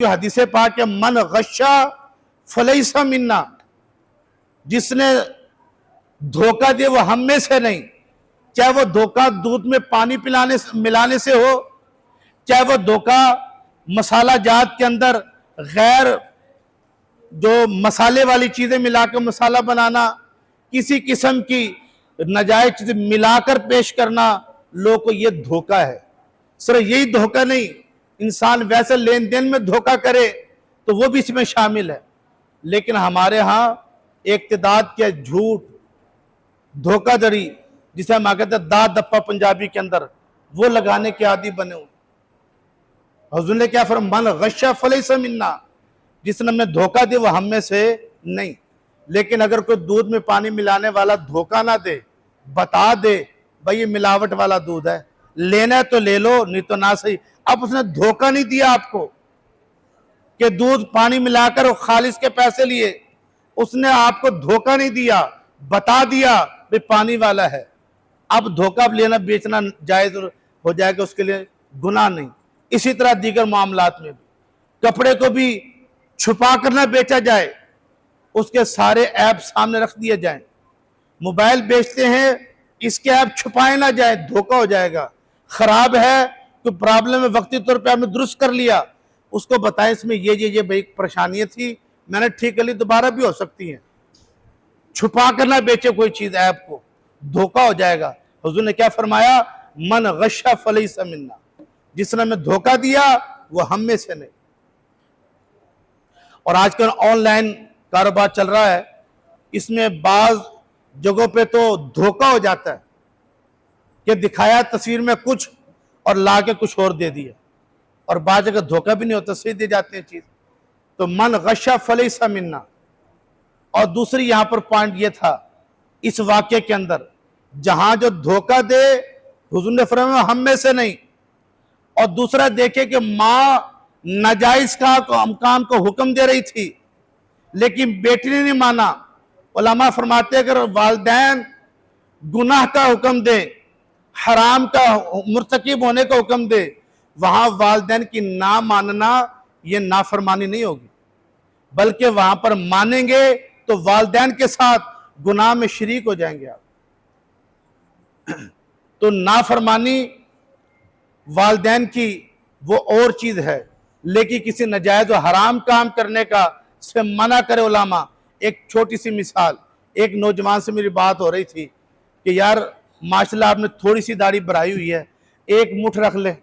हदीसे पाक के मन गश्शा फलैसा मिन्ना, जिसने धोखा दिया वो हम में से नहीं। चाहे वो धोखा दूध में पानी पिलाने से मिलाने से हो, चाहे वो धोखा मसाला जात के अंदर गैर जो मसाले वाली चीजें मिलाकर मसाला बनाना, किसी किस्म की नाजायज चीजें मिलाकर पेश करना, लोगों को ये धोखा है। सिर्फ यही धोखा नहीं, इंसान वैसे लेन देन में धोखा करे तो वो भी इसमें शामिल है। लेकिन हमारे यहाँ इक्तिदाद के झूठ, धोखाधड़ी, जिसे हम कहते हैं दाद दप्पा पंजाबी के अंदर, वो लगाने के आदी बने हुए। हुज़ूर ने क्या फरमाया, मन गश्शा फलैसा मिन्ना, जिसने हमें धोखा दिया वो हम में से नहीं। लेकिन अगर कोई दूध में पानी मिलाने वाला धोखा ना दे, बता दे भाई ये मिलावट वाला दूध है, लेना है तो ले लो, नहीं तो ना सही। अब उसने धोखा नहीं दिया आपको कि दूध पानी मिलाकर वो खालिस के पैसे लिए, उसने आपको धोखा नहीं दिया, बता दिया भाई पानी वाला है। अब धोखा लेना बेचना जायज हो जाएगा, उसके लिए गुनाह नहीं। इसी तरह दीगर मामलात में भी, कपड़े को भी छुपा कर ना बेचा जाए, उसके सारे ऐप सामने रख दिए जाएं। मोबाइल बेचते हैं, इसके ऐप छुपाए ना जाए, धोखा हो जाएगा। खराब है तो प्रॉब्लम है, वक्ती तौर पे आपने दुरुस्त कर लिया, उसको बताएं इसमें ये भाई परेशानियां थी, मैंने ठीक कर ली, दोबारा भी हो सकती है। छुपा कर ना बेचे कोई चीज ऐप को, धोखा हो जाएगा। हुजूर ने क्या फरमाया, मन गश्शा फलैसा मिन्ना, जिसने हमें धोखा दिया वो हम में से नहीं। और आजकल ऑनलाइन कारोबार चल रहा है, इसमें बाज जगहों पे तो धोखा हो जाता है कि दिखाया तस्वीर में कुछ और ला के कुछ और दे दिया, और बाज जगह धोखा भी नहीं होता, सही दे जाते हैं चीज। तो मन गश्शा फलैसा मिन्ना। और दूसरी यहां पर पॉइंट ये था इस वाक्य के अंदर, जहां जो धोखा दे हुजूर ने फरमाया हम में से नहीं। और दूसरा देखे कि मां नाजायज का काम को हुक्म दे रही थी, लेकिन बेटी ने नहीं माना। उलमा फरमाते अगर वालिदैन गुनाह का हुक्म दे, हराम का मुर्तकिब होने का हुक्म दे, वहां वालिदैन की ना मानना ये नाफरमानी नहीं होगी, बल्कि वहां पर मानेंगे तो वालिदैन के साथ गुनाह में शरीक हो जाएंगे आप। तो नाफरमानी वालिदैन की वो और चीज है, लेकिन किसी नाजायज और हराम काम करने का से मना करे उलामा। एक छोटी सी मिसाल, एक नौजवान से मेरी बात हो रही थी कि यार माशाल्लाह आपने थोड़ी सी दाढ़ी बढ़ाई हुई है, एक मुठ रख ले,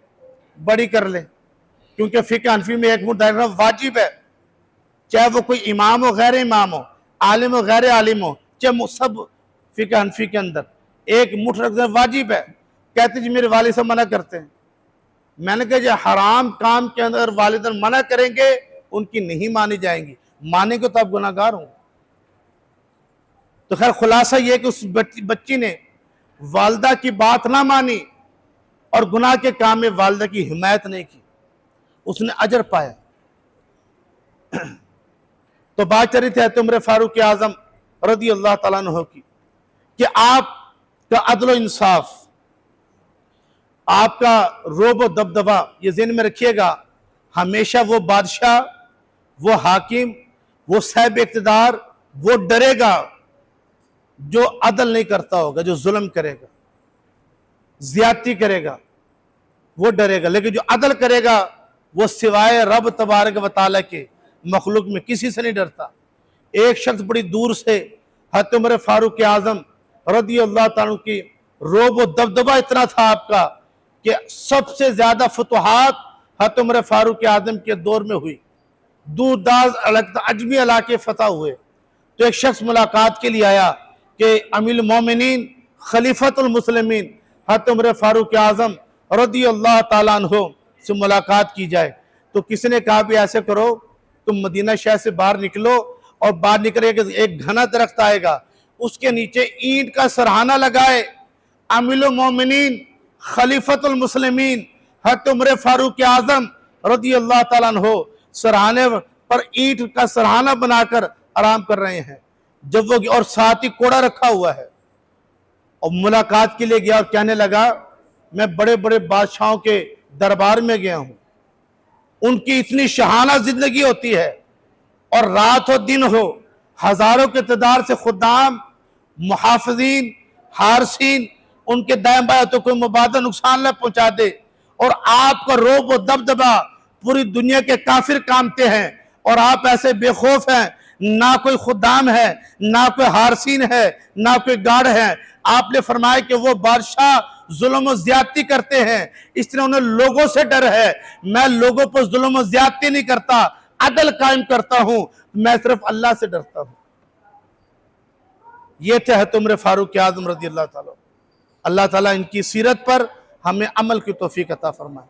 बड़ी कर ले, क्योंकि फिक़्ह हनफी में एक मुठ दाढ़ी रखना वाजिब है, चाहे वो कोई इमाम हो गैर इमाम हो, आलिम हो गैर आलिम हो, चाहे सब फिक़्ह हनफी के अंदर एक मुठ रखना वाजिब है। कहते जी मेरे वालिद साहब मना करते हैं। मैंने कहा जो हराम काम के अंदर वालिदैन मना करेंगे उनकी नहीं मानी जाएंगी, मानेंगे तो आप गुनाहगार होंगे। तो खैर खुलासा यह कि उस बच्ची ने वालदा की बात ना मानी और गुनाह के काम में वालदा की हिमायत नहीं की, उसने अजर पाया। तो बात चल रही थी उमर फारूक आजम रज़ी अल्लाह तआला अन्हु की कि आपका अदल और इंसाफ, आपका रोब व दबदबा, ये ज़हन में रखिएगा, हमेशा वो बादशाह, वो हाकिम, वो साहिब इक़्तिदार वो डरेगा जो अदल नहीं करता होगा, जो जुल्म करेगा, ज्यादती करेगा, वो डरेगा। लेकिन जो अदल करेगा वो सिवाय रब तबारक व तआला के मखलूक में किसी से नहीं डरता। एक शख्स बड़ी दूर से हज़रत उमर फारूक आज़म रज़ी अल्लाह तआला की रोब व दबदबा इतना था आपका कि सबसे ज्यादा फतुहात हज़रत उमर फारूक आज़म के दौर में हुई, दूर दाज अजमी इलाके फतह हुए। तो एक शख्स मुलाकात के लिए आया कि अमीरुल मोमिनीन खलीफतुल मुस्लिमीन हज़रत उमर फारूक आज़म रज़ी अल्लाह तआला अन्हु से मुलाकात की जाए। तो किसी ने कहा भी ऐसे करो, तुम मदीना शहर से बाहर निकलो, और बाहर निकले कि एक घना दरख्त आएगा, उसके नीचे ईंट का सरहाना लगाए, अमीरुल मोमिनीन खलीफतुल मुस्लिमीन हज़रत उमर फारूक आज़म रज़ी अल्लाह तआला अन्हु सरहाने पर ईंट का सरहाना बनाकर आराम कर रहे हैं। जब वो और साथ ही कोड़ा रखा हुआ है, और मुलाकात के लिए गया और कहने लगा मैं बड़े बड़े बादशाहों के दरबार में गया हूं, उनकी इतनी शहाना जिंदगी होती है, और रात हो दिन हो हजारों के तादाद से खुदाम, मुहाफिजीन, हारसीन उनके दाएं बाएं तो कोई मुबादा नुकसान न पहुंचा दे, और आपका रोब व दबदबा पूरी दुनिया के काफिर कामते हैं, और आप ऐसे बेखौफ हैं, ना कोई खुदाम है, ना कोई हारसीन है, ना कोई गार्ड है। आपने फरमाया कि वो बादशाह जुल्म और ज्यादती करते हैं, इसलिए उन्हें लोगों से डर है। मैं लोगों पर जुल्म और ज्यादती नहीं करता, अदल कायम करता हूं, मैं सिर्फ अल्लाह से डरता हूं। ये थे उमर फारूक आज़म रज़ी अल्लाह ताला। अल्लाह ताला इनकी सीरत पर हमें अमल की तौफीक अता फरमाए।